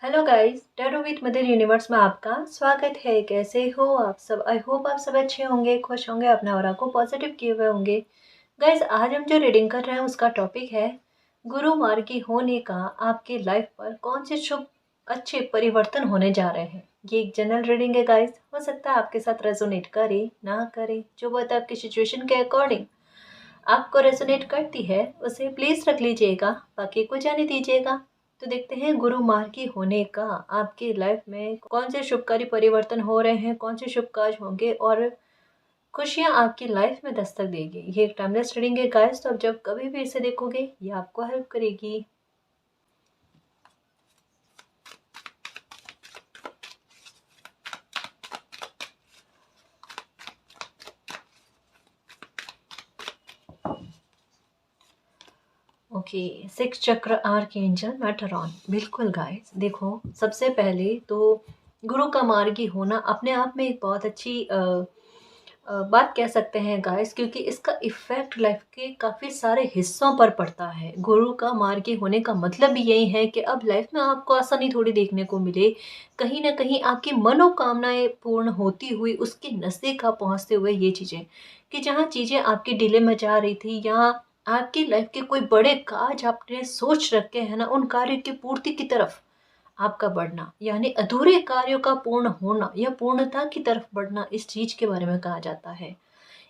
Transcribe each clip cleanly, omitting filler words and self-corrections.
Hello guys, tarot with mother universe में आपका स्वागत है। कैसे हो आप सब? आई होप आप सब अच्छे होंगे, खुश होंगे, अपने ऑरा को पॉजिटिव किए हुए होंगे। गाइस, आज हम जो रीडिंग कर रहे हैं उसका टॉपिक है गुरु मार्गी होने का आपके लाइफ पर कौन से शुभ अच्छे परिवर्तन होने जा रहे हैं। ये एक जनरल रीडिंग है गाइस, हो सकता है आपके साथ रेजोनेट करे ना करे, जो बात आपकी सिचुएशन के अकॉर्डिंग आपको रेजोनेट करती है उसे प्लीज रख लीजिएगा, बाकी को जाने दीजिएगा। तो देखते हैं गुरु मार्गी होने का आपकी लाइफ में कौन से शुभकारी परिवर्तन हो रहे हैं, कौन से शुभ कार्य होंगे और खुशियां आपकी लाइफ में दस्तक देगी। ये एक टाइमलेस रीडिंग है गाइस, तो अब जब कभी भी इसे देखोगे ये आपको हेल्प करेगी। ओके, सिक्स चक्र आर्कएंजल मेटरॉन। बिल्कुल गाइस, देखो सबसे पहले तो गुरु का मार्गी होना अपने आप में एक बहुत अच्छी बात कह सकते हैं गाइस, क्योंकि इसका इफेक्ट लाइफ के काफ़ी सारे हिस्सों पर पड़ता है। गुरु का मार्गी होने का मतलब भी यही है कि अब लाइफ में आपको आसानी थोड़ी देखने को मिले, कहीं ना कहीं आपकी मनोकामनाएं पूर्ण होती हुई उसके नज़दीक आप पहुंचते हुए ये चीज़ें कि जहाँ चीज़ें आपकी डिले में जा रही थी या आपकी लाइफ के कोई बड़े कार्य आपने सोच रखे हैं ना, उन कार्यों की पूर्ति की तरफ आपका बढ़ना, यानी अधूरे कार्यों का पूर्ण होना या पूर्णता की तरफ बढ़ना, इस चीज के बारे में कहा जाता है।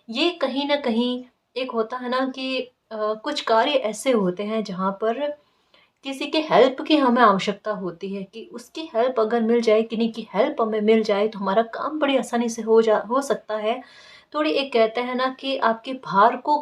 ये कहीं ना कहीं एक होता है ना कि कुछ कार्य ऐसे होते हैं जहाँ पर किसी के हेल्प की हमें आवश्यकता होती है कि उसकी हेल्प अगर मिल जाए, किन्हीं की हेल्प हमें मिल जाए तो हमारा काम बड़ी आसानी से हो सकता है। थोड़ी एक कहते हैं ना कि आपके भार को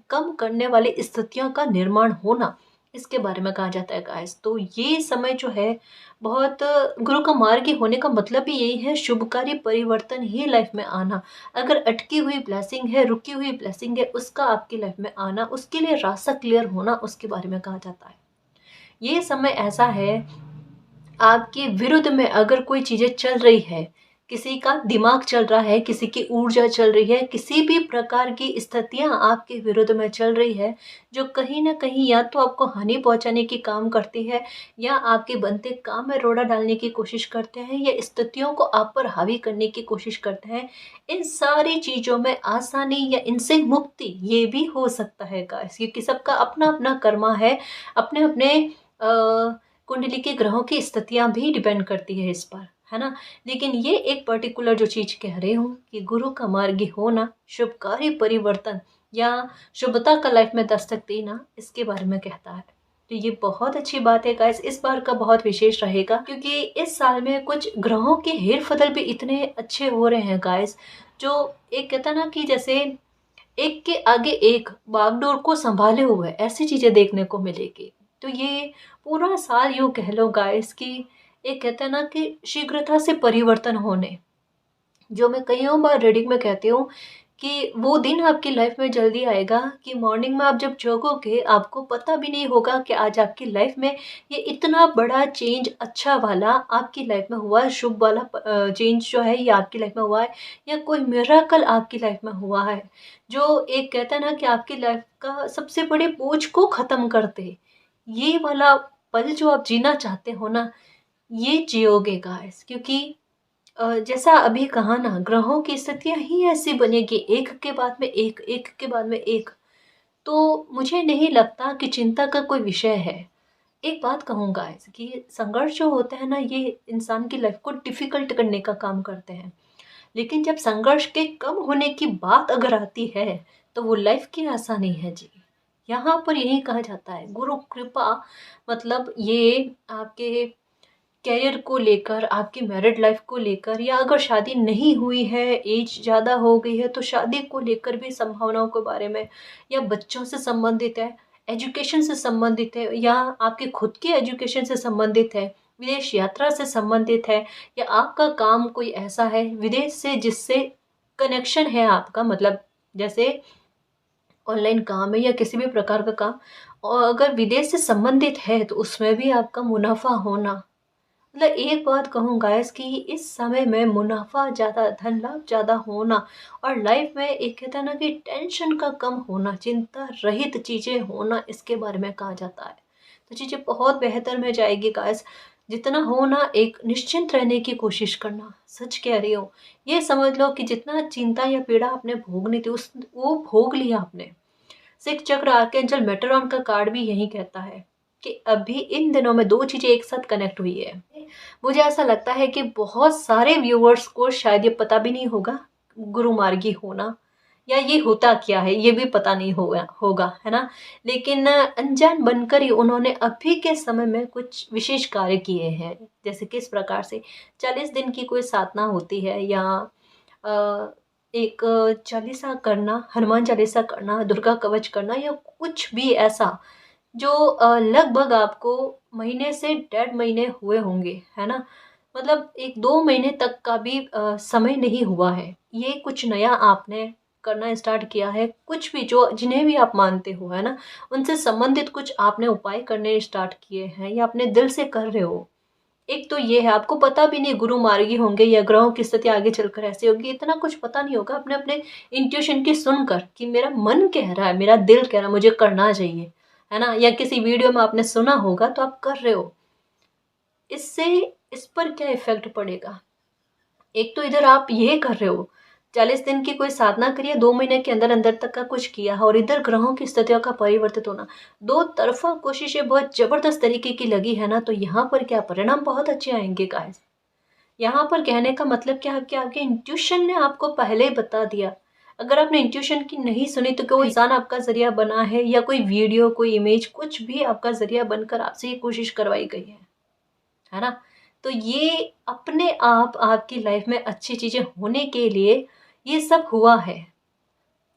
कम करने वाली स्थितियों का निर्माण होना, इसके बारे में कहा जाता है गाइस। तो ये समय जो है बहुत गुरु का मार्गी होने का मतलब भी यही है, शुभकारी परिवर्तन ही लाइफ में आना। अगर अटकी हुई ब्लेसिंग है, रुकी हुई ब्लेसिंग है, उसका आपकी लाइफ में आना, उसके लिए रास्ता क्लियर होना, उसके बारे में कहा जाता है। ये समय ऐसा है, आपके विरुद्ध में अगर कोई चीजें चल रही है, किसी का दिमाग चल रहा है, किसी की ऊर्जा चल रही है, किसी भी प्रकार की स्थितियां आपके विरुद्ध में चल रही है जो कहीं ना कहीं या तो आपको हानि पहुंचाने की काम करती है या आपके बनते काम में रोड़ा डालने की कोशिश करते हैं या स्थितियों को आप पर हावी करने की कोशिश करते हैं, इन सारी चीजों में आसानी या इनसे मुक्ति ये भी हो सकता है गाइस, क्योंकि सबका अपना अपना कर्मा है। अपने अपने कुंडली के ग्रहों की स्थितियां भी डिपेंड करती है इस पर, है ना। लेकिन ये एक पर्टिकुलर जो चीज कह रही हूँ कि गुरु का मार्गी होना, शुभकारी परिवर्तन या शुभता का लाइफ में दस्तक देना, इसके बारे में कहता है। तो ये बहुत अच्छी बात है गाइस, इस बार का बहुत विशेष रहेगा क्योंकि इस साल में कुछ ग्रहों के हेर फदल भी इतने अच्छे हो रहे हैं गाइस, जो एक कहता ना कि जैसे एक के आगे एक बागडोर को संभाले हुए ऐसी चीजें देखने को मिलेगी। तो ये पूरा साल यूं कह लो गाइस कि एक कहते हैं ना कि शीघ्रता से परिवर्तन होने, जो मैं कईयों बार रीडिंग में कहती हूँ कि वो दिन आपकी लाइफ में जल्दी आएगा कि मॉर्निंग में आप जब जगोगे आपको पता भी नहीं होगा कि आज आपकी लाइफ में ये इतना बड़ा चेंज अच्छा वाला आपकी लाइफ में हुआ है, शुभ वाला चेंज जो है ये आपकी लाइफ में हुआ है या कोई मिराकल आपकी लाइफ में हुआ है, जो एक कहता है ना कि आपकी लाइफ का सबसे बड़े बोझ को खत्म करते, ये वाला पल जो आप जीना चाहते हो ना, ये जियोगे गाइस। क्योंकि जैसा अभी कहा ना, ग्रहों की स्थितियां ही ऐसी बनेगी, एक के बाद में एक, एक के बाद में एक। तो मुझे नहीं लगता कि चिंता का कोई विषय है। एक बात कहूँगा गाइस कि संघर्ष जो होता है ना, ये इंसान की लाइफ को डिफिकल्ट करने का काम करते हैं, लेकिन जब संघर्ष के कम होने की बात अगर आती है तो वो लाइफ की आसानी है जी। यहाँ पर यही कहा जाता है गुरु कृपा, मतलब ये आपके करियर को लेकर, आपकी मैरिड लाइफ को लेकर, या अगर शादी नहीं हुई है, एज ज़्यादा हो गई है तो शादी को लेकर भी संभावनाओं के बारे में, या बच्चों से संबंधित है, एजुकेशन से संबंधित है, या आपके खुद के एजुकेशन से संबंधित है, विदेश यात्रा से संबंधित है, या आपका काम कोई ऐसा है विदेश से जिससे कनेक्शन है आपका, मतलब जैसे ऑनलाइन काम है या किसी भी प्रकार का काम, और अगर विदेश से संबंधित है तो उसमें भी आपका मुनाफा होना। मतलब एक बात कहूँ गाइस कि इस समय में मुनाफा ज़्यादा, धन लाभ ज़्यादा होना और लाइफ में एक कहता है ना कि टेंशन का कम होना, चिंता रहित चीज़ें होना, इसके बारे में कहा जाता है। तो चीज़ें बहुत बेहतर में जाएगी गाइस। जितना हो ना एक निश्चिंत रहने की कोशिश करना। सच कह रही हूँ। ये समझ लो कि जितना चिंता या पीड़ा आपने भोगनी थी उस वो भोग लिया आपने। सिख चक्र आर्कएंजल मेटरॉन का कार्ड भी यही कहता है कि अभी इन दिनों में 2 चीज़ें एक साथ कनेक्ट हुई है। मुझे ऐसा लगता है कि बहुत सारे व्यूअर्स को शायद ये पता भी नहीं होगा, गुरु मार्गी होना या ये होता क्या है, ये भी पता नहीं होगा होगा, है ना? लेकिन अनजान बनकर ही उन्होंने अभी के समय में कुछ विशेष कार्य किए हैं। जैसे किस प्रकार से 40 दिन की कोई साधना होती है या अ, एक चालीसा करना, हनुमान चालीसा करना, दुर्गा कवच करना या कुछ भी ऐसा जो लगभग आपको महीने से 1.5 महीने हुए होंगे, है ना? मतलब 1-2 महीने तक का भी समय नहीं हुआ है। ये कुछ नया आपने करना स्टार्ट किया है, कुछ भी जो जिन्हें भी आप मानते हो, है ना? उनसे संबंधित कुछ आपने उपाय करने स्टार्ट किए हैं या अपने दिल से कर रहे हो। एक तो ये है, आपको पता भी नहीं गुरु मार्गी होंगे या ग्रहों की स्थिति आगे चलकर ऐसी होगी, इतना कुछ पता नहीं होगा। अपने अपने इंट्यूशन की सुनकर कि मेरा मन कह रहा है, मेरा दिल कह रहा है, मुझे करना चाहिए, है ना? या किसी वीडियो में आपने सुना होगा तो आप कर रहे हो। इससे इस पर क्या इफ़ेक्ट पड़ेगा? एक तो इधर आप ये कर रहे हो, 40 दिन की कोई साधना करिए, 2 महीने के अंदर-अंदर तक का कुछ किया है और इधर ग्रहों की स्थितियों का परिवर्तित होना। दो तरफ़ा कोशिशें बहुत ज़बरदस्त तरीके की लगी है ना, तो यहाँ पर क्या परिणाम बहुत अच्छे आएँगे गाइस। यहाँ पर कहने का मतलब क्या है कि आपके इंट्यूशन ने आपको पहले ही बता दिया। अगर आपने इंट्यूशन की नहीं सुनी तो कोई इंसान आपका ज़रिया बना है या कोई वीडियो, कोई इमेज कुछ भी आपका ज़रिया बनकर आपसे ये कोशिश करवाई गई है ना? तो ये अपने आप आपकी लाइफ में अच्छी चीज़ें होने के लिए ये सब हुआ है।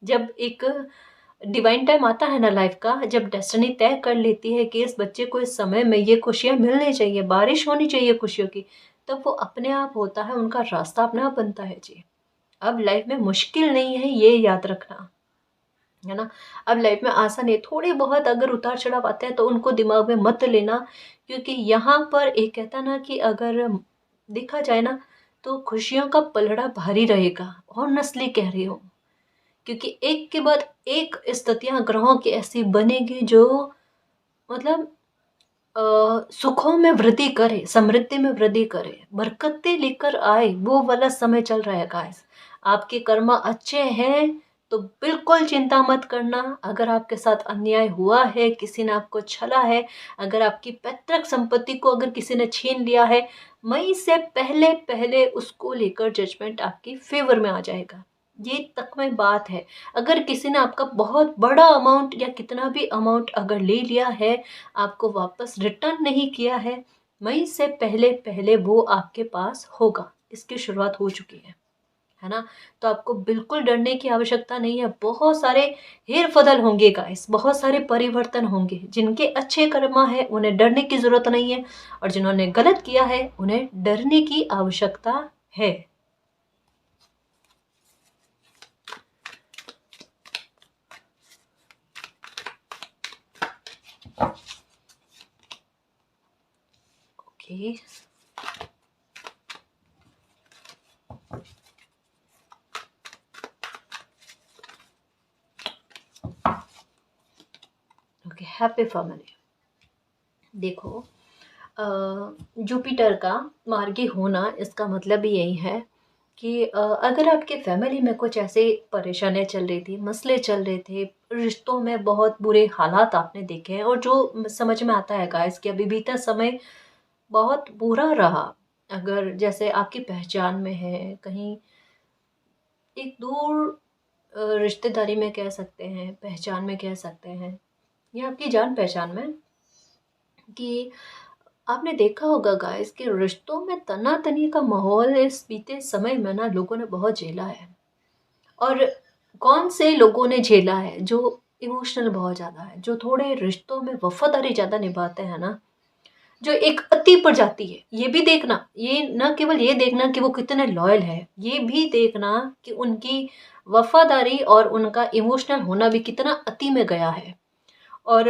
जब एक डिवाइन टाइम आता है ना लाइफ का, जब डेस्टिनी तय कर लेती है कि इस बच्चे को इस समय में ये खुशियाँ मिलनी चाहिए, बारिश होनी चाहिए खुशियों की, तब वो अपने आप होता है, उनका रास्ता अपने आप बनता है जी। अब लाइफ में मुश्किल नहीं है, ये याद रखना, है ना? अब लाइफ में आसान है, थोड़े बहुत अगर उतार-चढ़ाव आते हैं तो उनको दिमाग में मत लेना, क्योंकि यहाँ पर एक कहता है ना कि अगर देखा जाए ना, तो खुशियों का पलड़ा भारी रहेगा। हॉनेस्टली कह रही हूँ। क्योंकि एक के बाद एक स्थितियाँ ग्रहों की ऐसी बनेगी जो मतलब सुखों में वृद्धि करे, समृद्धि में वृद्धि करे, बरकतें लेकर आए, वो वाला समय चल रहा है गाइस। आपके कर्म अच्छे हैं तो बिल्कुल चिंता मत करना। अगर आपके साथ अन्याय हुआ है, किसी ने आपको छला है, अगर आपकी पैतृक संपत्ति को अगर किसी ने छीन लिया है, मई से पहले-पहले उसको लेकर जजमेंट आपकी फ़ेवर में आ जाएगा। ये तक में बात है। अगर किसी ने आपका बहुत बड़ा अमाउंट या कितना भी अमाउंट अगर ले लिया है, आपको वापस रिटर्न नहीं किया है, मई से पहले-पहले वो आपके पास होगा। इसकी शुरुआत हो चुकी है ना? तो आपको बिल्कुल डरने की आवश्यकता नहीं है। बहुत सारे हेर-बदल होंगे गाइस, बहुत सारे परिवर्तन होंगे। जिनके अच्छे कर्मा है, उन्हें डरने की ज़रूरत नहीं है और जिन्होंने गलत किया है, उन्हें डरने की आवश्यकता है। ओके। Okay, happy family. देखो, अ, जुपिटर का मार्गी होना इसका मतलब भी यही है कि अगर आपके फैमिली में कुछ ऐसे परेशानियाँ चल रही थी, मसले चल रहे थे, रिश्तों में बहुत बुरे हालात आपने देखे हैं और जो समझ में आता है गाइस कि अभी बीता समय बहुत बुरा रहा। अगर जैसे आपकी पहचान में है, कहीं एक दूर रिश्तेदारी में कह सकते हैं, पहचान में कह सकते हैं या आपकी जान-पहचान में, कि आपने देखा होगा गाइस कि रिश्तों में तना-तनी का माहौल इस बीते समय में ना लोगों ने बहुत झेला है। और कौन से लोगों ने झेला है? जो इमोशनल बहुत ज़्यादा है, जो थोड़े रिश्तों में वफ़ादारी ज़्यादा निभाते हैं ना, जो एक अति पर जाती है। ये भी देखना, ये ना केवल ये देखना कि वो कितने लॉयल है, ये भी देखना कि उनकी वफ़ादारी और उनका इमोशनल होना भी कितना अति में गया है। और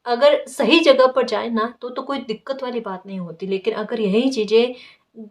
अगर सही जगह पर जाए ना तो कोई दिक्कत वाली बात नहीं होती, लेकिन अगर यही चीज़ें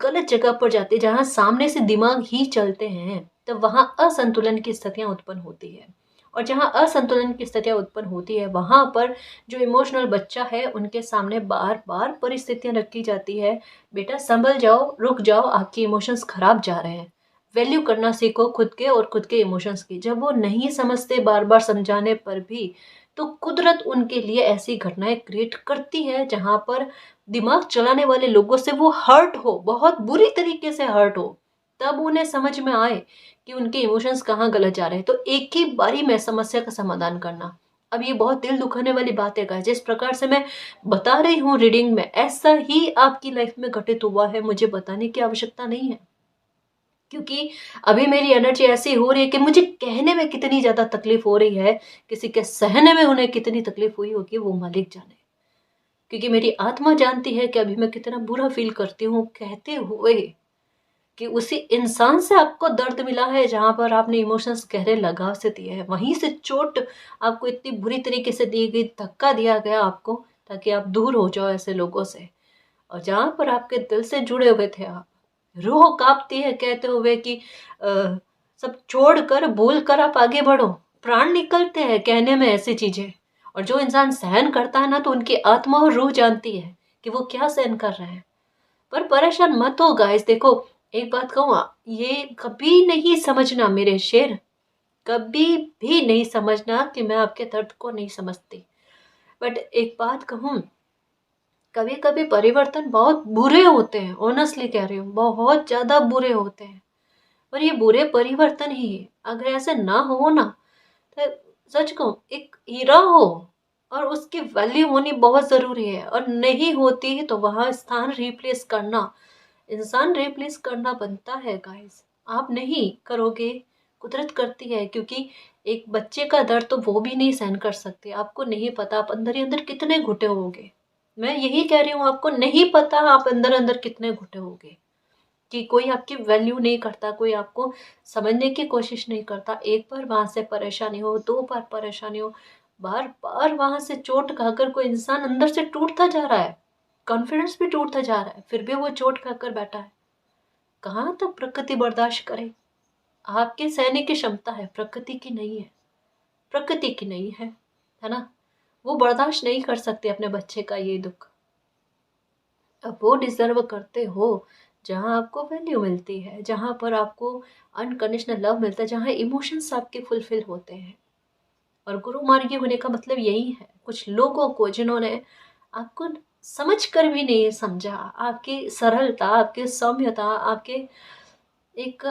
गलत जगह पर जाती है, जहाँ सामने से दिमाग ही चलते हैं, तब वहाँ असंतुलन की स्थितियाँ उत्पन्न होती है। और जहाँ असंतुलन की स्थितियाँ उत्पन्न होती है वहाँ पर जो इमोशनल बच्चा है उनके सामने बार बार परिस्थितियाँ रखी जाती है, बेटा संभल जाओ, रुक जाओ, आपके इमोशंस खराब जा रहे हैं, वैल्यू करना सीखो खुद के और खुद के इमोशंस की। जब वो नहीं समझते बार बार समझाने पर भी, तो कुदरत उनके लिए ऐसी घटनाएं क्रिएट करती है जहाँ पर दिमाग चलाने वाले लोगों से वो हर्ट हो, बहुत बुरी तरीके से हर्ट हो, तब उन्हें समझ में आए कि उनके इमोशंस कहाँ गलत जा रहे हैं। तो एक ही बारी में समस्या का समाधान करना, अब ये बहुत दिल दुखाने वाली बात है गाइस, जिस प्रकार से मैं बता रही हूँ रीडिंग में, ऐसा ही आपकी लाइफ में घटित हुआ है, मुझे बताने की आवश्यकता नहीं है। क्योंकि अभी मेरी एनर्जी ऐसी हो रही है कि मुझे कहने में कितनी ज़्यादा तकलीफ हो रही है, किसी के सहने में उन्हें कितनी तकलीफ हुई होगी वो मालिक जाने। क्योंकि मेरी आत्मा जानती है कि अभी मैं कितना बुरा फील करती हूँ कहते हुए कि उसी इंसान से आपको दर्द मिला है जहाँ पर आपने इमोशंस गहरे लगाव से दिए हैं, वहीं से चोट आपको इतनी बुरी तरीके से दी गई, धक्का दिया गया आपको ताकि आप दूर हो जाओ ऐसे लोगों से। और जहाँ पर आपके दिल से जुड़े हुए थे आप, रूह कांपती है कहते हुए कि सब छोड़ कर भूल कर आप आगे बढ़ो, प्राण निकलते हैं कहने में ऐसी चीजें। और जो इंसान सहन करता है ना, तो उनकी आत्मा और रूह जानती है कि वो क्या सहन कर रहे हैं। पर परेशान मत हो गाइस, देखो एक बात कहूँ, ये कभी नहीं समझना मेरे शेर, कभी भी नहीं समझना कि मैं आपके दर्द को नहीं समझती। बट एक बात कहूँ, कभी कभी परिवर्तन बहुत बुरे होते हैं, ऑनेस्टली कह रही हूँ, बहुत ज्यादा बुरे होते हैं। पर ये बुरे परिवर्तन ही है। अगर ऐसे ना हो ना, तो सच कहूँ एक हीरा हो और उसकी वैल्यू होनी बहुत जरूरी है, और नहीं होती है तो वहां स्थान रिप्लेस करना, इंसान रिप्लेस करना बनता है गाइस। आप नहीं करोगे, कुदरत करती है। क्योंकि एक बच्चे का दर्द तो वो भी नहीं सहन कर सकते, आपको नहीं पता आप अंदर ही अंदर कितने घुटे होगे। मैं यही कह रही हूँ, आपको नहीं पता आप अंदर अंदर कितने घुटे होगे, कि कोई आपकी वैल्यू नहीं करता, कोई आपको समझने की कोशिश नहीं करता। एक बार वहां से परेशानी हो, दो बार परेशानी हो, बार बार वहां से चोट खाकर कोई इंसान अंदर से टूटता जा रहा है, कॉन्फिडेंस भी टूटता जा रहा है, फिर भी वो चोट खाकर बैठा है। कहाँ तक प्रकृति बर्दाश्त करे? आपके सहने की क्षमता है, प्रकृति की नहीं है, प्रकृति की नहीं है ना। वो बर्दाश्त नहीं कर सकते अपने बच्चे का ये दुख। अब वो डिजर्व करते हो जहाँ आपको वैल्यू मिलती है, जहाँ पर आपको अनकंडीशनल लव मिलता है, जहाँ इमोशंस आपके फुलफिल होते हैं। और गुरु मार्गी होने का मतलब यही है, कुछ लोगों को जिन्होंने आपको समझ कर भी नहीं समझा, आपकी सरलता, आपकी सौम्यता, आपके एक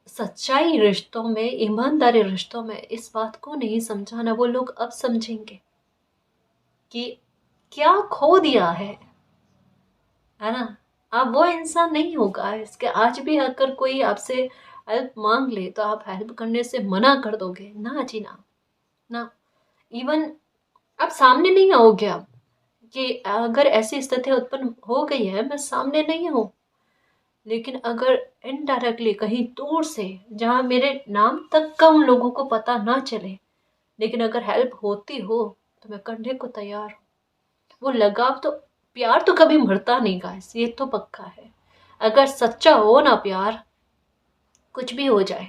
सच्चाई रिश्तों में, ईमानदारी रिश्तों में इस बात को नहीं समझा ना, वो लोग अब समझेंगे कि क्या खो दिया है ना। आप वो इंसान नहीं होगा इसके, आज भी अगर कोई आपसे हेल्प मांग ले तो आप हेल्प करने से मना कर दोगे, ना जी ना, ना। इवन आप सामने नहीं आओगे अब, कि अगर ऐसी स्थिति उत्पन्न हो गई है, मैं सामने नहीं हूँ, लेकिन अगर इनडायरेक्टली कहीं दूर से, जहाँ मेरे नाम तक का उन लोगों को पता ना चले, लेकिन अगर हेल्प होती हो तो मैं करने को तैयार हूँ। वो लगाव तो, प्यार तो कभी मरता नहीं गाइस, ये तो पक्का है। अगर सच्चा हो ना प्यार, कुछ भी हो जाए,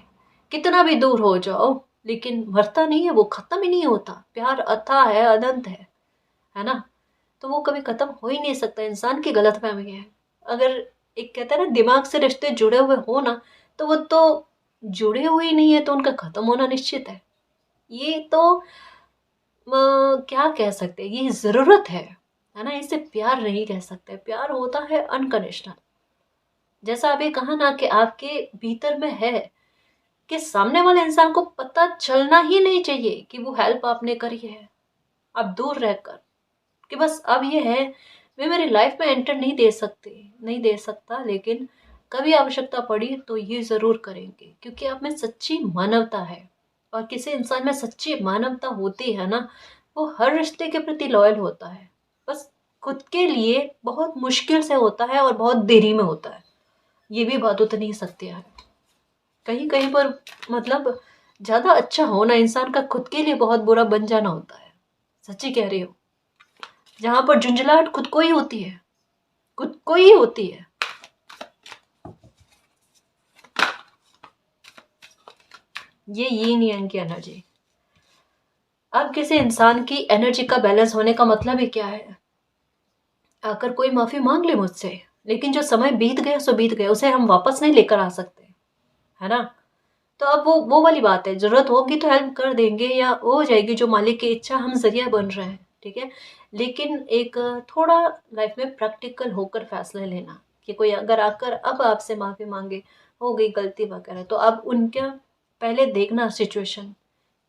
कितना भी दूर हो जाओ, लेकिन मरता नहीं है, वो खत्म ही नहीं होता। प्यार अथाह है, अनंत है ना। तो वो कभी खत्म हो ही नहीं सकता, इंसान की गलतफहमी है। अगर एक कहता है ना, दिमाग से रिश्ते जुड़े हुए हो ना, तो वो तो जुड़े हुए ही नहीं है, तो उनका खत्म होना निश्चित है। ये तो क्या कह सकते हैं, ये जरूरत है ना। इसे प्यार नहीं कह सकते, प्यार होता है अनकंडीशनल। जैसा अभी कहा ना कि आपके भीतर में है, कि सामने वाले इंसान को पता चलना ही नहीं चाहिए कि वो हेल्प आपने करी है, आप दूर रहकर, कि बस अब ये है, मैं मेरी लाइफ में एंटर नहीं दे सकती, नहीं दे सकता, लेकिन कभी आवश्यकता पड़ी तो ये जरूर करेंगे, क्योंकि आप में सच्ची मानवता है। और किसी इंसान में सच्ची मानवता होती है ना, वो हर रिश्ते के प्रति लॉयल होता है। बस खुद के लिए बहुत मुश्किल से होता है और बहुत देरी में होता है, ये भी बात उतनी सत्य है। कहीं कहीं पर मतलब ज्यादा अच्छा होना इंसान का खुद के लिए बहुत बुरा बन जाना होता है। सच्ची कह रही हो, जहां पर झुंझलाहट खुद को ही होती है, खुद को ही होती है। ये यीन यांग की एनर्जी। अब किसी इंसान की एनर्जी का बैलेंस होने का मतलब ही क्या है? अगर कोई माफ़ी माँग ले मुझसे, लेकिन जो समय बीत गया सो बीत गया, उसे हम वापस नहीं लेकर आ सकते, है ना? तो अब वो वाली बात है, ज़रूरत होगी तो हेल्प कर देंगे या हो जाएगी जो मालिक की इच्छा, हम ज़रिया बन रहे हैं, ठीक है? लेकिन एक थोड़ा लाइफ में प्रैक्टिकल होकर फैसले लेना कि कोई अगर आकर अब आपसे माफ़ी माँगे, हो गई गलती वगैरह, तो अब उनका पहले देखना सिचुएशन,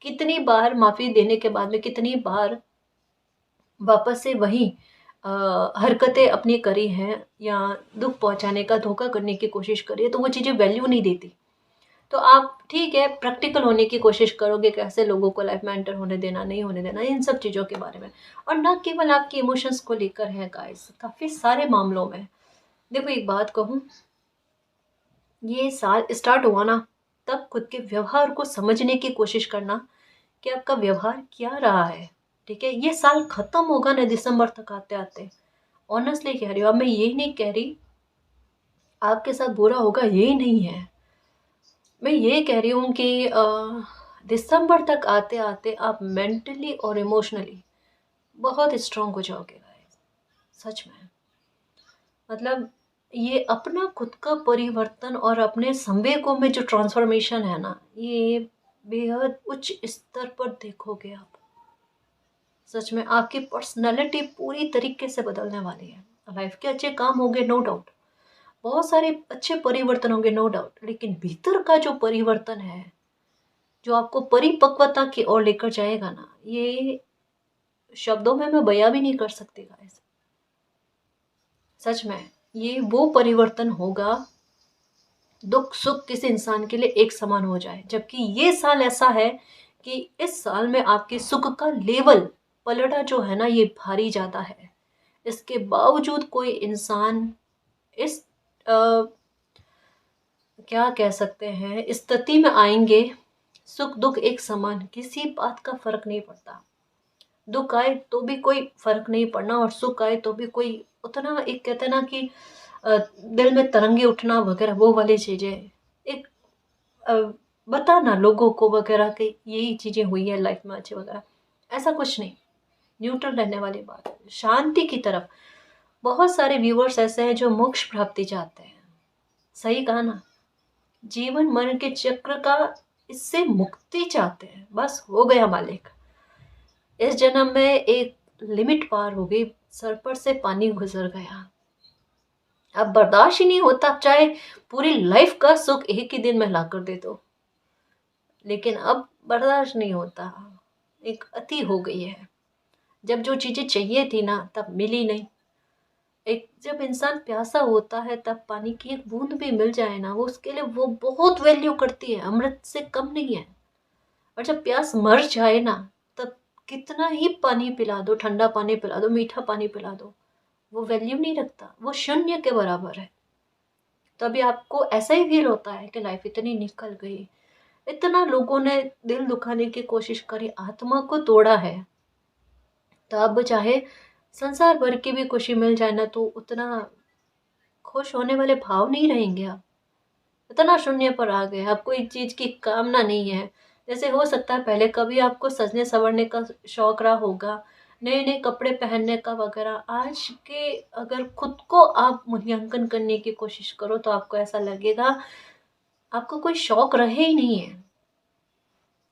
कितनी बार माफ़ी देने के बाद में कितनी बार वापस से वही हरकतें अपनी करी हैं या दुःख पहुँचाने का, धोखा करने की कोशिश करी है, तो वो चीज़ें वैल्यू नहीं देती। तो आप ठीक है प्रैक्टिकल होने की कोशिश करोगे, कैसे लोगों को लाइफ में एंटर होने देना, नहीं होने देना, इन सब चीज़ों के बारे में। और ना केवल आपके इमोशंस को लेकर है गाइस, काफ़ी सारे मामलों में। देखो एक बात कहूँ, ये साल स्टार्ट हुआ ना, तब खुद के व्यवहार को समझने की कोशिश करना कि आपका व्यवहार क्या रहा है, ठीक है? ये साल खत्म होगा ना दिसंबर तक आते-आते। ऑनेस्टली कह रही हूँ, अब मैं ये नहीं कह रही आपके साथ बुरा होगा, ये नहीं है। मैं ये कह रही हूँ कि दिसंबर तक आते-आते आप मेंटली और इमोशनली बहुत स्ट्रॉन्ग हो जाओगे गाइस, सच में। मतलब ये अपना खुद का परिवर्तन और अपने संवेगों में जो ट्रांसफॉर्मेशन है ना, ये बेहद उच्च स्तर पर देखोगे आप। सच में आपकी पर्सनैलिटी पूरी तरीके से बदलने वाली है। लाइफ के अच्छे काम होंगे नो डाउट, बहुत सारे अच्छे परिवर्तन होंगे नो डाउट, लेकिन भीतर का जो परिवर्तन है, जो आपको परिपक्वता की ओर लेकर जाएगा ना, ये शब्दों में मैं बयां भी नहीं कर सकती गाइस। सच में ये वो परिवर्तन होगा, दुख सुख किसी इंसान के लिए एक समान हो जाए, जबकि ये साल ऐसा है कि इस साल में आपके सुख का लेवल पलड़ा जो है ना, ये भारी जाता है। इसके बावजूद कोई इंसान इस आ, क्या कह सकते हैं स्थिति में आएंगे, सुख दुख एक समान, किसी बात का फर्क नहीं पड़ता। दुख आए तो भी कोई फर्क नहीं पड़ना और सुख आए तो भी कोई उतना, एक कहते हैं ना कि दिल में तरंगे उठना वगैरह, वो वाली चीजें एक अ, बताना लोगों को वगैरह कि यही चीजें हुई है लाइफ में अच्छी वगैरह, ऐसा कुछ नहीं। न्यूट्रल रहने वाली बात है, शांति की तरफ। बहुत सारे व्यूअर्स ऐसे हैं जो मोक्ष प्राप्ति चाहते हैं, सही कहा ना, जीवन मरण के चक्र का इससे मुक्ति चाहते हैं, बस हो गया मालिक। इस जन्म में एक लिमिट पार हो गई, सर पर से पानी गुजर गया, अब बर्दाश्त ही नहीं होता, अब चाहे पूरी लाइफ का सुख एक ही दिन में ला कर दे दो, लेकिन अब बर्दाश्त नहीं होता, एक अति हो गई है। जब जो चीजें चाहिए थी ना तब मिली नहीं। एक जब इंसान प्यासा होता है तब पानी की एक बूंद भी मिल जाए ना, वो उसके लिए वो बहुत वैल्यू करती है, अमृत से कम नहीं है। और जब प्यास मर जाए ना, तब कितना ही पानी पिला दो, ठंडा पानी पिला दो, मीठा पानी पिला दो, वो वैल्यू नहीं रखता, वो शून्य के बराबर है। तभी आपको ऐसा ही फील होता है कि लाइफ इतनी निकल गई, इतना लोगों ने दिल दुखाने की कोशिश करी, आत्मा को तोड़ा है, तो अब चाहे संसार भर की भी खुशी मिल जाए ना, तो उतना खुश होने वाले भाव नहीं रहेंगे आप, इतना शून्य पर आ गए, अब कोई चीज की कामना नहीं है। जैसे हो सकता है पहले कभी आपको सजने संवरने का शौक रहा होगा, नए नए कपड़े पहनने का वगैरह, आज के अगर खुद को आप मूल्यांकन करने की कोशिश करो तो आपको ऐसा लगेगा आपको कोई शौक रहे ही नहीं है।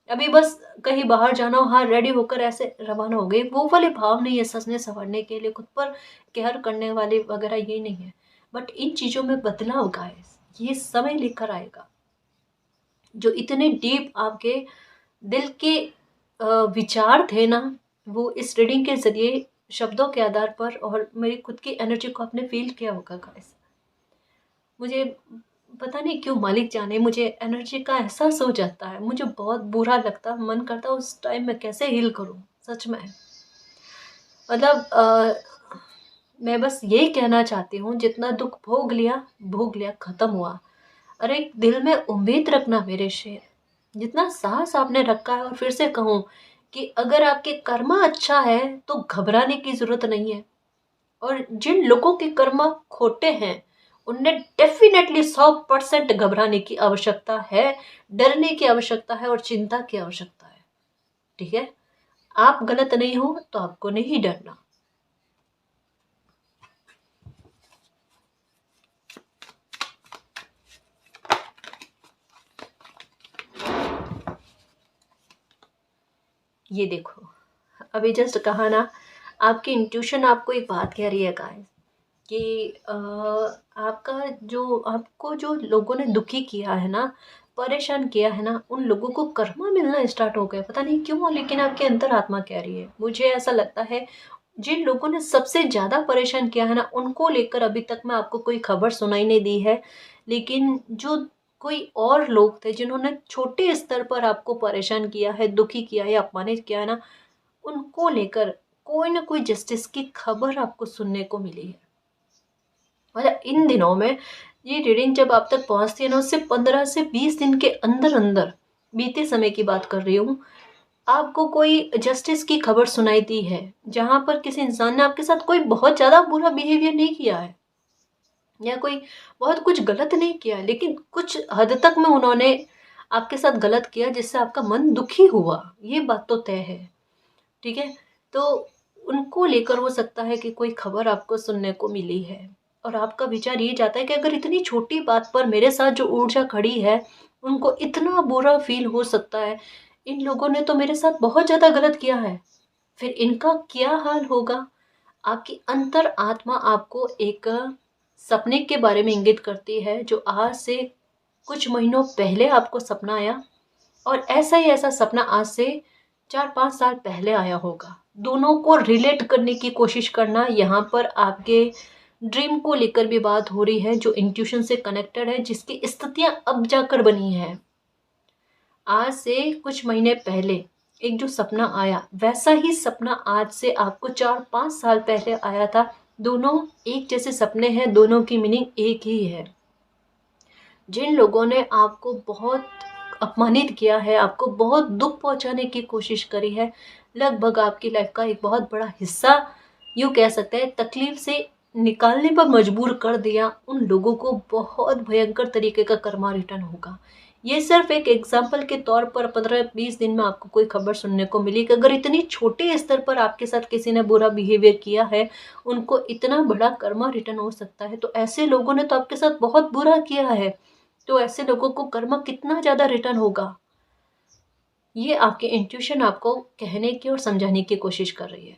अभी बस कहीं बाहर जाना हो, हाँ रेडी होकर ऐसे रवाना हो गई, वो वाले भाव नहीं है सजने संवरने के लिए, खुद पर केयर करने वाले वगैरह, ये नहीं है। बट इन चीजों में बदलाव गाइस ये समय लेकर आएगा। जो इतने डीप आपके दिल के विचार थे ना, वो इस रीडिंग के जरिए शब्दों के आधार पर और मेरी खुद की एनर्जी को आपने फील किया होगा गाइस। मुझे पता नहीं क्यों मालिक जाने, मुझे एनर्जी का एहसास हो जाता है, मुझे बहुत बुरा लगता है, मन करता है उस टाइम मैं कैसे हील करूं, सच में। मतलब मैं बस यही कहना चाहती हूँ, जितना दुख भोग लिया खत्म हुआ। अरे दिल में उम्मीद रखना मेरे शेर, जितना साहस आपने रखा है, और फिर से कहूँ कि अगर आपके कर्मा अच्छा है तो घबराने की जरूरत नहीं है, और जिन लोगों के कर्मा खोटे हैं उन्हें डेफिनेटली 100% घबराने की आवश्यकता है, डरने की आवश्यकता है और चिंता की आवश्यकता है। ठीक है, आप गलत नहीं हो तो आपको नहीं डरना। ये देखो, अभी जस्ट कहा ना, आपकी इंट्यूशन आपको एक बात कह रही है गाइस कि आपका जो आपको जो लोगों ने दुखी किया है ना, परेशान किया है ना, उन लोगों को कर्मा मिलना स्टार्ट हो गया, पता नहीं क्यों, लेकिन आपकी अंतरात्मा कह रही है, मुझे ऐसा लगता है जिन लोगों ने सबसे ज़्यादा परेशान किया है ना, उनको लेकर अभी तक मैं आपको कोई खबर सुनाई नहीं दी है। लेकिन जो कोई और लोग थे जिन्होंने छोटे स्तर पर आपको परेशान किया है, दुखी किया है, अपमानित किया है ना, उनको लेकर कोई ना कोई जस्टिस की खबर आपको सुनने को मिली है। मतलब इन दिनों में ये रीडिंग जब आप तक पहुंचती है ना, उससे 15 से 20 दिन के अंदर अंदर, बीते समय की बात कर रही हूँ, आपको कोई जस्टिस की खबर सुनाई दी है, जहां पर किसी इंसान ने आपके साथ कोई बहुत ज्यादा बुरा बिहेवियर नहीं किया है या कोई बहुत कुछ गलत नहीं किया है, लेकिन कुछ हद तक में उन्होंने आपके साथ गलत किया जिससे आपका मन दुखी हुआ, ये बात तो तय है। ठीक है, तो उनको लेकर हो सकता है कि कोई खबर आपको सुनने को मिली है और आपका विचार ये जाता है कि अगर इतनी छोटी बात पर मेरे साथ जो ऊर्जा खड़ी है, उनको इतना बुरा फील हो सकता है, इन लोगों ने तो मेरे साथ बहुत ज़्यादा गलत किया है, फिर इनका क्या हाल होगा। आपकी अंतर आत्मा आपको एक सपने के बारे में इंगित करती है, जो आज से कुछ महीनों पहले आपको सपना आया, और ऐसा ही ऐसा सपना आज से 4-5 साल पहले आया होगा। दोनों को रिलेट करने की कोशिश करना, यहाँ पर आपके ड्रीम को लेकर भी बात हो रही है, जो इंट्यूशन से कनेक्टेड है, जिसकी स्थितियां अब जाकर बनी है। आज से कुछ महीने पहले एक जो सपना आया, वैसा ही सपना आज से आपको 4-5 साल पहले आया था। दोनों एक जैसे सपने हैं, दोनों की मीनिंग एक ही है। जिन लोगों ने आपको बहुत अपमानित किया है, आपको बहुत दुख पहुंचाने की कोशिश करी है, लगभग आपकी लाइफ का एक बहुत बड़ा हिस्सा, यूँ कह सकते हैं, तकलीफ से निकालने पर मजबूर कर दिया, उन लोगों को बहुत भयंकर तरीके का कर्मा रिटर्न होगा। ये सिर्फ एक एग्जाम्पल के तौर पर 15-20 दिन में आपको कोई खबर सुनने को मिली कि अगर इतनी छोटे स्तर पर आपके साथ किसी ने बुरा बिहेवियर किया है, उनको इतना बड़ा कर्मा रिटर्न हो सकता है, तो ऐसे लोगों ने तो आपके साथ बहुत बुरा किया है, तो ऐसे लोगों को कर्मा कितना ज़्यादा रिटर्न होगा। ये आपके इंट्यूशन आपको कहने की और समझाने की कोशिश कर रही है।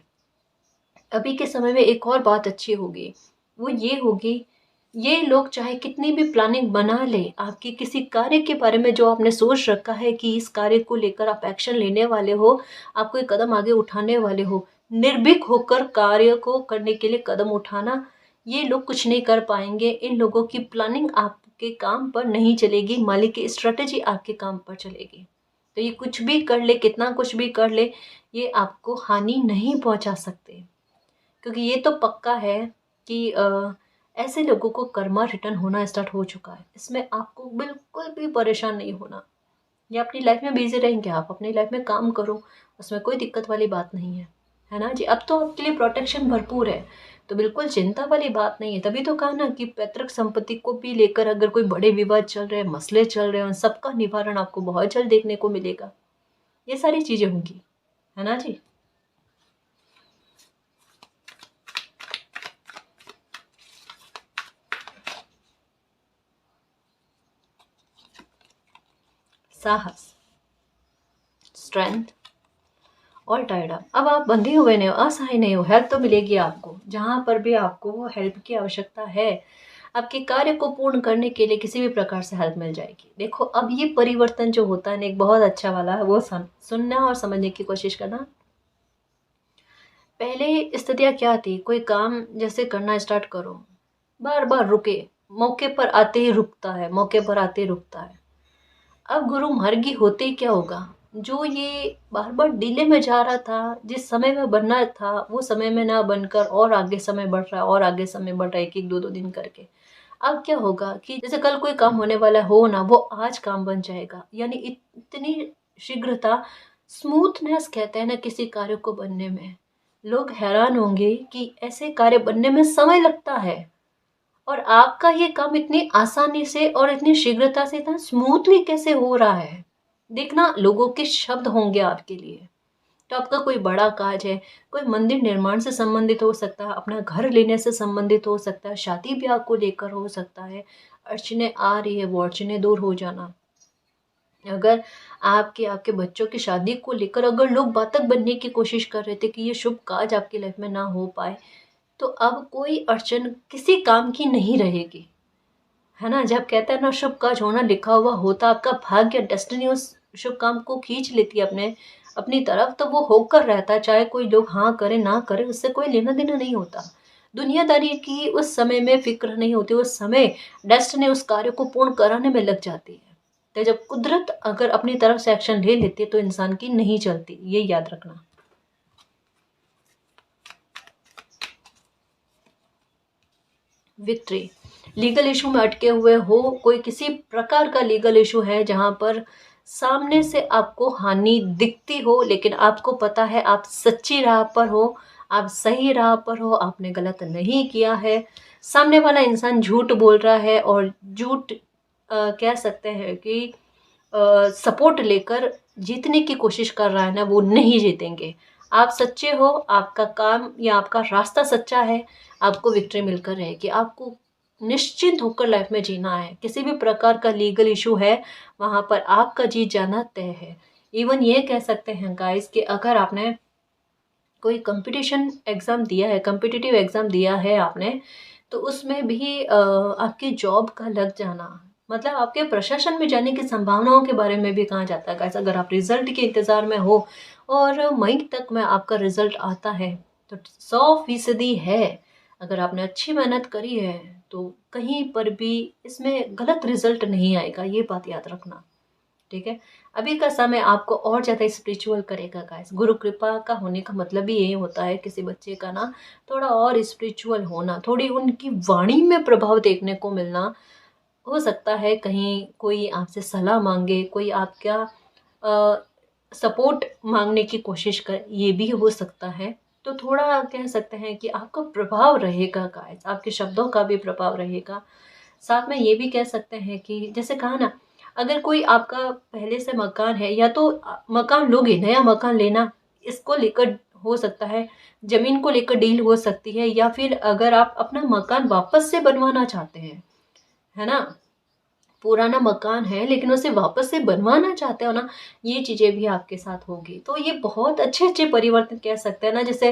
अभी के समय में एक और बात अच्छी होगी, वो ये होगी, ये लोग चाहे कितनी भी प्लानिंग बना ले आपके किसी कार्य के बारे में, जो आपने सोच रखा है कि इस कार्य को लेकर आप एक्शन लेने वाले हो, आप कोई कदम आगे उठाने वाले हो, निर्भीक होकर कार्य को करने के लिए कदम उठाना, ये लोग कुछ नहीं कर पाएंगे। इन लोगों की प्लानिंग आपके काम पर नहीं चलेगी, मालिक की स्ट्रेटेजी आपके काम पर चलेगी। तो ये कुछ भी कर ले, कितना कुछ भी कर ले, ये आपको हानि नहीं पहुंचा सकते, क्योंकि ये तो पक्का है कि ऐसे लोगों को कर्मा रिटर्न होना स्टार्ट हो चुका है। इसमें आपको बिल्कुल भी परेशान नहीं होना। ये अपनी लाइफ में बिजी रहेंगे, आप अपनी लाइफ में काम करो, उसमें कोई दिक्कत वाली बात नहीं है ना जी। अब तो आपके लिए प्रोटेक्शन भरपूर है, तो बिल्कुल चिंता वाली बात नहीं है। तभी तो कहा ना कि पैतृक संपत्ति को भी लेकर अगर कोई बड़े विवाद चल रहे हैं, मसले चल रहे हैं, उन सबका निवारण आपको बहुत जल्द देखने को मिलेगा। ये सारी चीजें होंगी, है ना जी। साहस, स्ट्रेंथ, ऑल टाइड अप। अब आप बंधे हुए नहीं हो, असहाय नहीं हो, हेल्प तो मिलेगी आपको। जहाँ पर भी आपको वो हेल्प की आवश्यकता है, आपके कार्य को पूर्ण करने के लिए किसी भी प्रकार से हेल्प मिल जाएगी। देखो, अब ये परिवर्तन जो होता है ना, एक बहुत अच्छा वाला है, वो सुनना और समझने की कोशिश करना। पहले स्थितियाँ क्या थी, कोई काम जैसे करना स्टार्ट करो, बार बार रुके, मौके पर आते ही रुकता है, मौके पर आते ही रुकता है। अब गुरु मार्गी होते ही क्या होगा, जो ये बार बार डिले में जा रहा था, जिस समय में बनना था वो समय में ना बनकर और आगे समय बढ़ रहा है, और आगे समय बढ़ रहा है, 1-1, 2-2 दिन करके। अब क्या होगा कि जैसे कल कोई काम होने वाला हो ना, वो आज काम बन जाएगा। यानी इतनी शीघ्रता, स्मूथनेस कहते हैं ना किसी कार्य को बनने में। लोग हैरान होंगे कि ऐसे कार्य बनने में समय लगता है, और आपका ये काम इतनी आसानी से और इतनी शीघ्रता से इतना स्मूथली कैसे हो रहा है। देखना, लोगों के शब्द होंगे आपके लिए। तो आपका कोई बड़ा काज है, कोई मंदिर निर्माण से संबंधित हो सकता है, अपना घर लेने से संबंधित हो सकता है, शादी ब्याह को लेकर हो सकता है, अड़चने आ रही है वो अड़चने दूर हो जाना। अगर आपके आपके बच्चों की शादी को लेकर अगर लोग बातक बनने की कोशिश कर रहे थे कि ये शुभ काज आपकी लाइफ में ना हो पाए, तो अब कोई अड़चन किसी काम की नहीं रहेगी, है ना। जब कहते हैं ना, शुभ काज होना लिखा हुआ होता, आपका भाग्य डेस्टिनी उस शुभ काम को खींच लेती है अपने अपनी तरफ, तो वो होकर रहता है। चाहे कोई लोग हाँ करे ना करे, उससे कोई लेना देना नहीं होता। दुनियादारी की उस समय में फिक्र नहीं होती, उस समय डेस्टिनी उस कार्य को पूर्ण कराने में लग जाती है। तो जब कुदरत अगर अपनी तरफ से एक्शन ले लेती है तो इंसान की नहीं चलती, ये याद रखना। विक्ट्री, लीगल इशू में अटके हुए हो, कोई किसी प्रकार का लीगल इशू है जहां पर सामने से आपको हानि दिखती हो, लेकिन आपको पता है आप सच्ची राह पर हो, आप सही राह पर हो, आपने गलत नहीं किया है। सामने वाला इंसान झूठ बोल रहा है और झूठ कह सकते हैं कि सपोर्ट लेकर जीतने की कोशिश कर रहा है ना, वो नहीं जीतेंगे। आप सच्चे हो, आपका काम या आपका रास्ता सच्चा है, आपको विक्ट्री मिलकर रहेगी। आपको निश्चिंत होकर लाइफ में जीना है। किसी भी प्रकार का लीगल इशू है, वहाँ पर आपका जीत जाना तय है। इवन ये कह सकते हैं गाइस कि अगर आपने कोई कंपटीशन एग्ज़ाम दिया है, कॉम्पिटिटिव एग्ज़ाम दिया है आपने, तो उसमें भी आपकी जॉब का लग जाना, मतलब आपके प्रशासन में जाने की संभावनाओं के बारे में भी कहा जाता है गाइस। अगर आप रिजल्ट के इंतज़ार में हो और मई तक में आपका रिजल्ट आता है, तो 100% है। अगर आपने अच्छी मेहनत करी है तो कहीं पर भी इसमें गलत रिजल्ट नहीं आएगा, ये बात याद रखना। ठीक है। अभी का समय आपको और ज़्यादा स्पिरिचुअल करेगा गाइस। गुरु कृपा का होने का मतलब ही यही होता है किसी बच्चे का ना, थोड़ा और स्पिरिचुअल होना, थोड़ी उनकी वाणी में प्रभाव देखने को मिलना। हो सकता है कहीं कोई आपसे सलाह मांगे, कोई आपका सपोर्ट मांगने की कोशिश करे, ये भी हो सकता है। तो थोड़ा कह सकते हैं कि आपका प्रभाव रहेगा गाइस, आपके शब्दों का भी प्रभाव रहेगा। साथ में ये भी कह सकते हैं कि जैसे कहा ना, अगर कोई आपका पहले से मकान है, या तो मकान लोगे, नया मकान लेना, इसको लेकर हो सकता है, ज़मीन को लेकर डील हो सकती है, या फिर अगर आप अपना मकान वापस से बनवाना चाहते हैं, है ना, पुराना मकान है लेकिन उसे वापस से बनवाना चाहते हो ना, ये चीज़ें भी आपके साथ होगी। तो ये बहुत अच्छे-अच्छे परिवर्तन कह सकते हैं ना। जैसे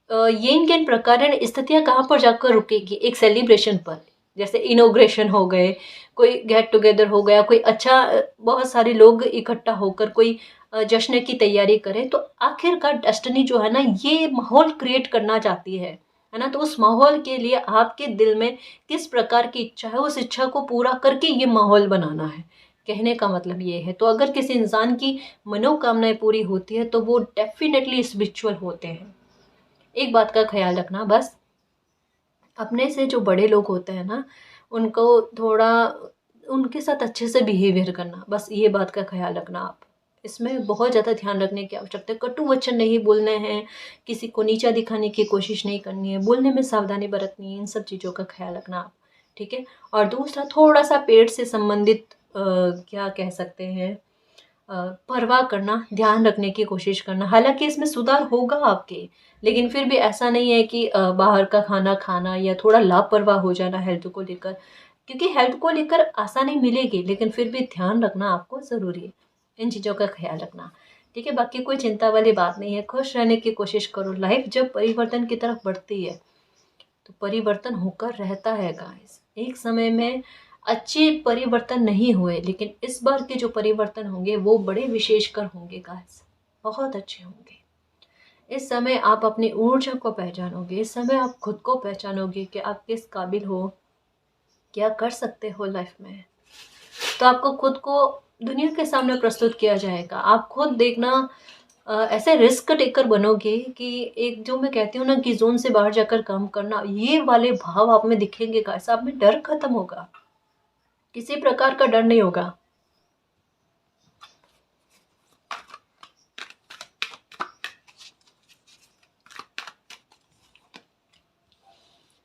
येन केन प्रकारेण स्थितियाँ कहाँ पर जाकर रुकेगी, एक सेलिब्रेशन पर। जैसे इनॉग्रेशन हो गए, कोई गेट टुगेदर हो गया, कोई अच्छा बहुत सारे लोग इकट्ठा होकर कोई जश्न की तैयारी करें, तो आखिरकार डेस्टिनी जो है ना, ये माहौल क्रिएट करना चाहती है ना। तो उस माहौल के लिए आपके दिल में किस प्रकार की इच्छा है, उस इच्छा को पूरा करके ये माहौल बनाना है। कहने का मतलब ये है। तो अगर किसी इंसान की मनोकामनाएँ पूरी होती है, तो वो डेफ़िनेटली स्पिरिचुअल होते हैं। एक बात का ख़्याल रखना बस, अपने से जो बड़े लोग होते हैं ना, उनको थोड़ा उनके साथ अच्छे से बिहेवियर करना, बस ये बात का ख़्याल रखना आप। इसमें बहुत ज़्यादा ध्यान रखने की आवश्यकता है। कटु वचन नहीं बोलने हैं, किसी को नीचा दिखाने की कोशिश नहीं करनी है, बोलने में सावधानी बरतनी है, इन सब चीज़ों का ख़्याल रखना आप, ठीक है? और दूसरा, थोड़ा-सा पेट से संबंधित क्या कह सकते हैं, परवाह करना, ध्यान रखने की कोशिश करना। हालाँकि इसमें सुधार होगा आपके, लेकिन फिर भी ऐसा नहीं है कि बाहर का खाना खाना या थोड़ा लापरवाह हो जाना हेल्थ को लेकर, क्योंकि हेल्थ को लेकर आसानी मिलेगी, लेकिन फिर भी ध्यान रखना आपको ज़रूरी है। इन चीज़ों का ख़्याल रखना, ठीक है? बाकी कोई चिंता वाली बात नहीं है, खुश रहने की कोशिश करो। लाइफ़ जब परिवर्तन की तरफ बढ़ती है, तो परिवर्तन होकर रहता है गाइस। एक समय में अच्छे परिवर्तन नहीं हुए, लेकिन इस बार के जो परिवर्तन होंगे वो बड़े विशेषकर होंगे गाइस, बहुत अच्छे होंगे। इस समय आप अपनी ऊर्जा को पहचानोगे, इस समय आप खुद को पहचानोगे कि आप किस काबिल हो, क्या कर सकते हो लाइफ में। तो आपको खुद को दुनिया के सामने प्रस्तुत किया जाएगा। आप खुद देखना, ऐसे रिस्क टेकर बनोगे कि एक जो मैं कहती हूँ ना कि ज़ोन से बाहर जाकर काम करना, ये वाले भाव आप में दिखेंगे गाइस, आप में डर खत्म होगा, किसी प्रकार का डर नहीं होगा।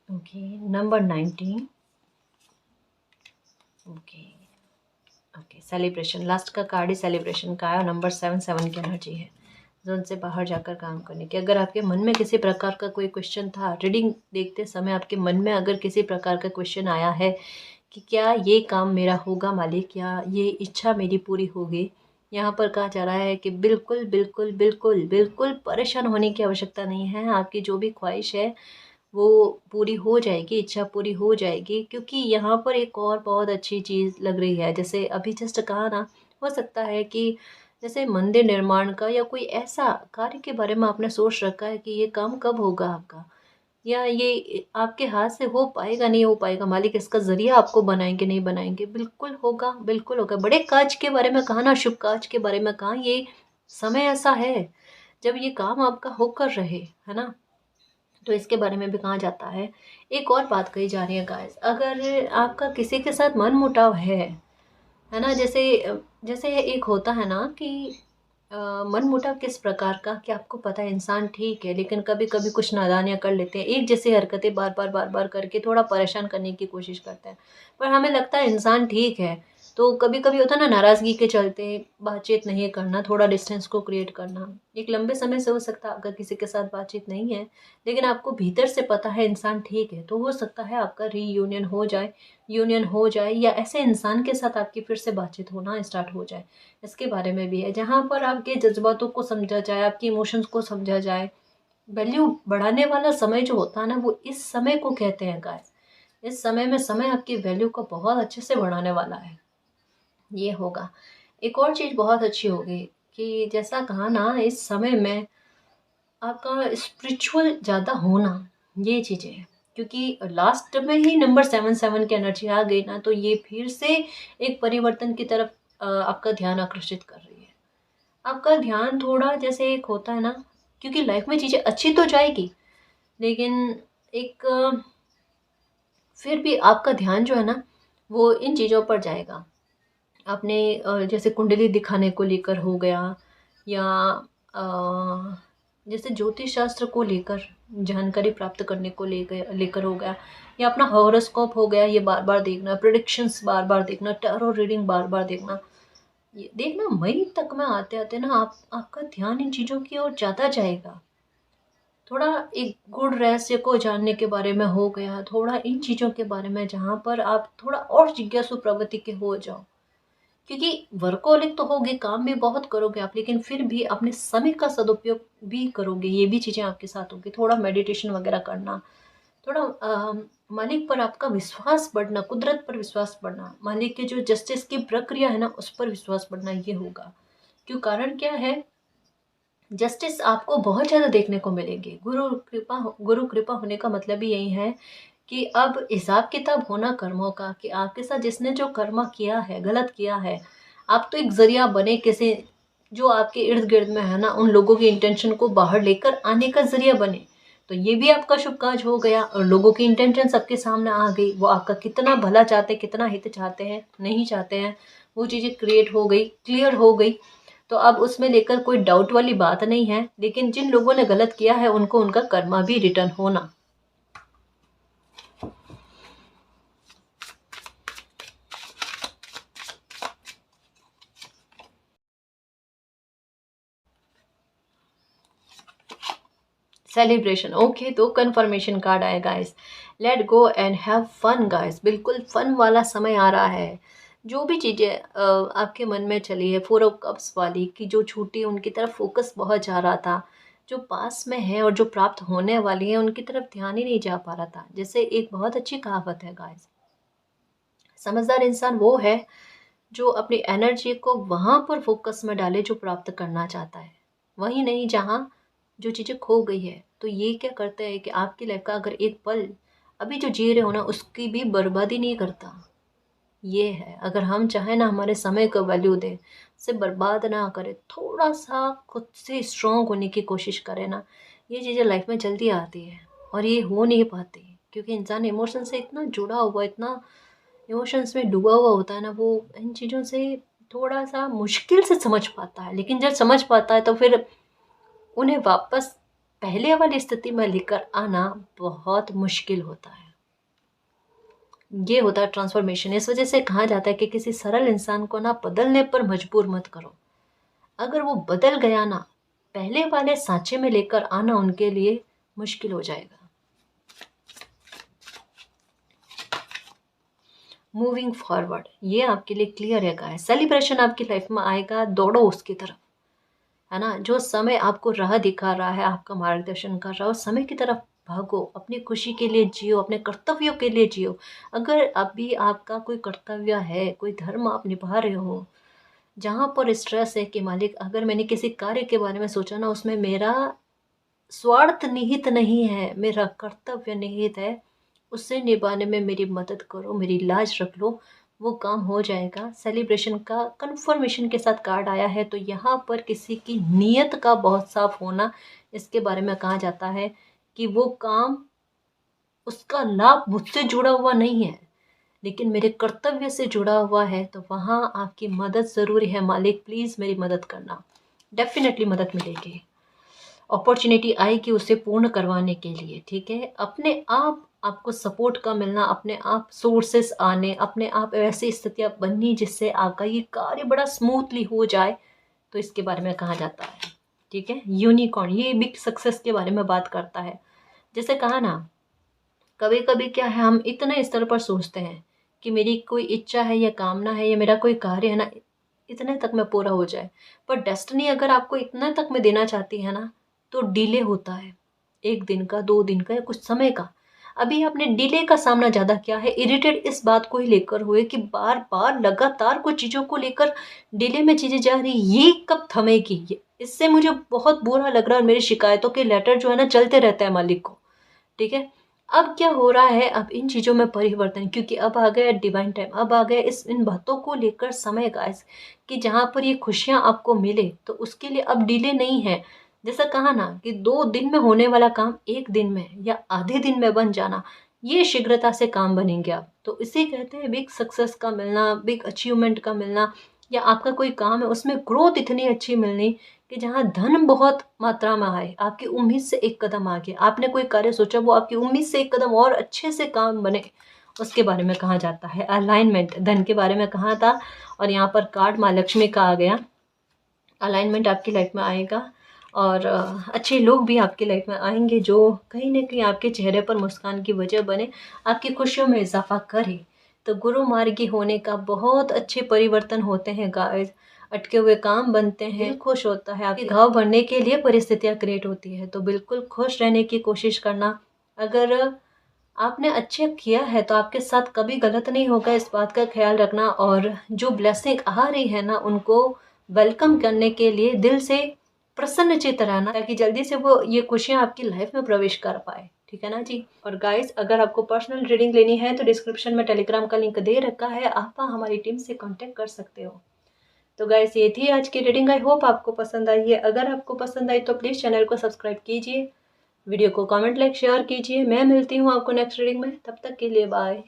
Okay. Okay, number 19। Okay, okay, celebration. Last का कार्ड ही सेलिब्रेशन का है और नंबर 7 की एनर्जी है, जोन से बाहर जाकर काम करने की। अगर आपके मन में किसी प्रकार का कोई क्वेश्चन था, रीडिंग देखते समय आपके मन में अगर किसी प्रकार का क्वेश्चन आया है कि क्या ये काम मेरा होगा मालिक, या ये इच्छा मेरी पूरी होगी, यहाँ पर कहा जा रहा है कि बिल्कुल बिल्कुल बिल्कुल बिल्कुल परेशान होने की आवश्यकता नहीं है। आपकी जो भी ख्वाहिश है वो पूरी हो जाएगी, इच्छा पूरी हो जाएगी, क्योंकि यहाँ पर एक और बहुत अच्छी चीज़ लग रही है। जैसे अभी जस्ट कहा ना, हो सकता है कि जैसे मंदिर निर्माण का या कोई ऐसा कार्य के बारे में आपने सोच रखा है कि ये काम कब होगा आपका, या ये आपके हाथ से हो पाएगा नहीं हो पाएगा, मालिक इसका ज़रिया आपको बनाएंगे नहीं बनाएंगे, बिल्कुल होगा, बिल्कुल होगा। बड़े काज के बारे में कहा ना, शुभ काज के बारे में कहा, ये समय ऐसा है जब ये काम आपका होकर रहे, है ना। तो इसके बारे में भी कहा जाता है। एक और बात कही जा रही है गाइस, अगर आपका किसी के साथ मन मुटाव है ना, जैसे जैसे एक होता है ना कि मन मुटाव किस प्रकार का, कि आपको पता है इंसान ठीक है लेकिन कभी कभी कुछ नादानियाँ कर लेते हैं, एक जैसी हरकतें बार बार करके थोड़ा परेशान करने की कोशिश करते हैं, पर हमें लगता है इंसान ठीक है। तो कभी कभी होता है ना, नाराज़गी के चलते बातचीत नहीं करना, थोड़ा डिस्टेंस को क्रिएट करना। एक लंबे समय से हो सकता है अगर किसी के साथ बातचीत नहीं है, लेकिन आपको भीतर से पता है इंसान ठीक है, तो हो सकता है आपका रीयूनियन हो जाए, यूनियन हो जाए, या ऐसे इंसान के साथ आपकी फिर से बातचीत होना स्टार्ट हो जाए। इसके बारे में भी है, जहाँ पर आपके जज्बातों को समझा जाए, आपकी इमोशंस को समझा जाए। वैल्यू बढ़ाने वाला समय जो होता है ना, वो इस समय को कहते हैं गाइस। इस समय में समय आपकी वैल्यू को बहुत अच्छे से बढ़ाने वाला है, ये होगा। एक और चीज़ बहुत अच्छी होगी कि जैसा कहा ना, इस समय में आपका स्पिरिचुअल ज़्यादा होना, ये चीज़ें हैं। क्योंकि लास्ट में ही नंबर 7 की एनर्जी आ गई ना, तो ये फिर से एक परिवर्तन की तरफ आपका ध्यान आकर्षित कर रही है। आपका ध्यान थोड़ा जैसे एक होता है ना, क्योंकि लाइफ में चीज़ें अच्छी तो जाएगी, लेकिन एक फिर भी आपका ध्यान जो है ना, वो इन चीज़ों पर जाएगा। आपने जैसे कुंडली दिखाने को लेकर हो गया, या अ, जैसे ज्योतिष शास्त्र को लेकर जानकारी प्राप्त करने को लेकर हो गया, या अपना हॉरोस्कोप हो गया, ये बार बार देखना, प्रिडिक्शंस बार बार देखना, टैरो रीडिंग बार बार देखना। ये देखना, मई तक में आते आते ना आपका ध्यान इन चीज़ों की ओर ज़्यादा जाएगा। थोड़ा एक गुड़ रहस्य को जानने के बारे में हो गया, थोड़ा इन चीज़ों के बारे में, जहाँ पर आप थोड़ा और जिज्ञासु प्रवृत्ति के हो जाओ। क्योंकि वर्कोहॉलिक तो होगे, काम भी बहुत करोगे आप, लेकिन फिर भी अपने समय का सदुपयोग भी करोगे, ये भी चीज़ें आपके साथ होगी। थोड़ा मेडिटेशन वगैरह करना, थोड़ा मालिक पर आपका विश्वास बढ़ना, कुदरत पर विश्वास बढ़ना, मालिक के जो जस्टिस की प्रक्रिया है ना, उस पर विश्वास बढ़ना, ये होगा। क्यों, कारण क्या है, जस्टिस आपको बहुत ज़्यादा देखने को मिलेंगे। गुरु कृपा होने का मतलब ही यही है कि अब हिसाब किताब होना कर्मों का, कि आपके साथ जिसने जो कर्म किया है, गलत किया है, आप तो एक जरिया बने किसी जो आपके इर्द गिर्द में है ना, उन लोगों की इंटेंशन को बाहर लेकर आने का जरिया बने। तो ये भी आपका शुभ काज हो गया, और लोगों की इंटेंशन सबके सामने आ गई, वो आपका कितना भला चाहते हैं, कितना हित चाहते हैं, नहीं चाहते हैं, वो चीज़ें क्रिएट हो गई, क्लियर हो गई। तो अब उसमें लेकर कोई डाउट वाली बात नहीं है, लेकिन जिन लोगों ने गलत किया है उनको उनका कर्मा भी रिटर्न होना। सेलिब्रेशन, ओके, तो कंफर्मेशन कार्ड आया guys. Let go and have fun guys, बिल्कुल फन वाला समय आ रहा है। जो भी चीज़ें आपके मन में चली है, 4 ऑफ कप्स वाली की जो छूटी, उनकी तरफ फोकस बहुत जा रहा था, जो पास में है और जो प्राप्त होने वाली है उनकी तरफ ध्यान ही नहीं जा पा रहा था। जैसे एक बहुत अच्छी कहावत है गाइस, समझदार इंसान वो है जो अपनी एनर्जी को वहाँ पर फोकस में डाले जो प्राप्त करना चाहता है, वहीं नहीं जहाँ जो चीज़ें खो गई है। तो ये क्या करता है कि आपकी लाइफ का अगर एक पल अभी जो जी रहे हो ना, उसकी भी बर्बादी नहीं करता। ये है, अगर हम चाहें ना हमारे समय को वैल्यू दें, उसे बर्बाद ना करें, थोड़ा सा खुद से स्ट्रांग होने की कोशिश करें ना, ये चीज़ें लाइफ में जल्दी आती है। और ये हो नहीं पाती क्योंकि इंसान इमोशन से इतना जुड़ा हुआ, इतना इमोशंस में डूबा हुआ होता है ना, वो इन चीज़ों से थोड़ा सा मुश्किल से समझ पाता है। लेकिन जब समझ पाता है तो फिर उन्हें वापस पहले वाली स्थिति में लेकर आना बहुत मुश्किल होता है। ये होता है ट्रांसफॉर्मेशन। इस वजह से कहा जाता है कि किसी सरल इंसान को ना बदलने पर मजबूर मत करो। अगर वो बदल गया ना, पहले वाले सांचे में लेकर आना उनके लिए मुश्किल हो जाएगा। मूविंग फॉरवर्ड, ये आपके लिए क्लियर है गाइस। सेलिब्रेशन आपकी लाइफ में आएगा, दौड़ो उसकी तरफ, है ना। जो समय आपको राह दिखा रहा है, आपका मार्गदर्शन कर रहा है, उस समय की तरफ भागो। अपनी खुशी के लिए जियो, अपने कर्तव्यों के लिए जियो। अगर अभी आपका कोई कर्तव्य है, कोई धर्म आप निभा रहे हो, जहाँ पर स्ट्रेस है कि मालिक अगर मैंने किसी कार्य के बारे में सोचा ना, उसमें मेरा स्वार्थ निहित नहीं है, मेरा कर्तव्य निहित है, उसे निभाने में मेरी मदद करो, मेरी लाज रख लो, वो काम हो जाएगा। सेलिब्रेशन का कन्फर्मेशन के साथ कार्ड आया है, तो यहाँ पर किसी की नीयत का बहुत साफ होना, इसके बारे में कहा जाता है कि वो काम, उसका लाभ मुझसे जुड़ा हुआ नहीं है, लेकिन मेरे कर्तव्य से जुड़ा हुआ है, तो वहाँ आपकी मदद ज़रूरी है। मालिक प्लीज़ मेरी मदद करना। डेफिनेटली मदद मिलेगी, अपॉर्चुनिटी आएगी उसे पूर्ण करवाने के लिए, ठीक है। अपने आप आपको सपोर्ट का मिलना, अपने आप सोर्सेस आने, अपने आप ऐसी स्थितियाँ बननी जिससे आपका ये कार्य बड़ा स्मूथली हो जाए, तो इसके बारे में कहा जाता है, ठीक है। यूनिकॉर्न ये बिग सक्सेस के बारे में बात करता है। जैसे कहा ना, कभी कभी क्या है, हम इतने स्तर पर सोचते हैं कि मेरी कोई इच्छा है या कामना है या मेरा कोई कार्य है ना, इतने तक में पूरा हो जाए। पर डेस्टिनी अगर आपको इतने तक में देना चाहती है ना, तो डिले होता है, 1 दिन का, 2 दिन का, या कुछ समय का। अभी आपने डिले का सामना ज़्यादा किया है, इरिटेट इस बात को ही लेकर हुए कि बार बार लगातार कुछ चीज़ों को लेकर डिले में चीज़ें जा रही, ये कब थमेगी, इससे मुझे बहुत बुरा लग रहा है। और मेरी शिकायतों के लेटर जो है ना चलते रहता है मालिक को, ठीक है। अब क्या हो रहा है, अब इन चीज़ों में परिवर्तन, क्योंकि अब आ गया डिवाइन टाइम, अब आ गया इन बातों को लेकर समय गाइस, कि जहाँ पर ये खुशियाँ आपको मिले, तो उसके लिए अब डिले नहीं है। जैसा कहा ना कि 2 दिन में होने वाला काम 1 दिन में या आधे दिन में बन जाना, ये शीघ्रता से काम बनेंगे आप। तो इसे कहते हैं बिग सक्सेस का मिलना, बिग अचीवमेंट का मिलना, या आपका कोई काम है उसमें ग्रोथ इतनी अच्छी मिलनी कि जहाँ धन बहुत मात्रा में आए, आपकी उम्मीद से एक कदम आगे, आपने कोई कार्य सोचा वो आपकी उम्मीद से एक कदम और अच्छे से काम बने, उसके बारे में कहा जाता है। अलाइनमेंट, धन के बारे में कहा था, और यहाँ पर कार्ड माँ लक्ष्मी का आ गया। अलाइनमेंट आपकी लाइफ में आएगा, और अच्छे लोग भी आपकी लाइफ में आएंगे, जो कहीं ना कहीं आपके चेहरे पर मुस्कान की वजह बने, आपकी खुशियों में इजाफा करे। तो गुरु मार्गी होने का बहुत अच्छे परिवर्तन होते हैं गाइस, अटके हुए काम बनते हैं, दिल खुश होता है, आपके घाव भरने के लिए परिस्थितियाँ क्रिएट होती है। तो बिल्कुल खुश रहने की कोशिश करना। अगर आपने अच्छा किया है तो आपके साथ कभी गलत नहीं होगा, इस बात का ख्याल रखना। और जो ब्लेसिंग आ रही है ना, उनको वेलकम करने के लिए दिल से प्रसन्नचित्त रहना, ताकि जल्दी से वो ये खुशियाँ आपकी लाइफ में प्रवेश कर पाए, ठीक है ना जी। और गाइस, अगर आपको पर्सनल रीडिंग लेनी है तो डिस्क्रिप्शन में टेलीग्राम का लिंक दे रखा है, आप हमारी टीम से कांटेक्ट कर सकते हो। तो गाइस, ये थी आज की रीडिंग। आई होप आपको पसंद आई है। अगर आपको पसंद आई तो प्लीज़ चैनल को सब्सक्राइब कीजिए, वीडियो को कमेंट, लाइक, शेयर कीजिए। मैं मिलती हूँ आपको नेक्स्ट रीडिंग में, तब तक के लिए बाय।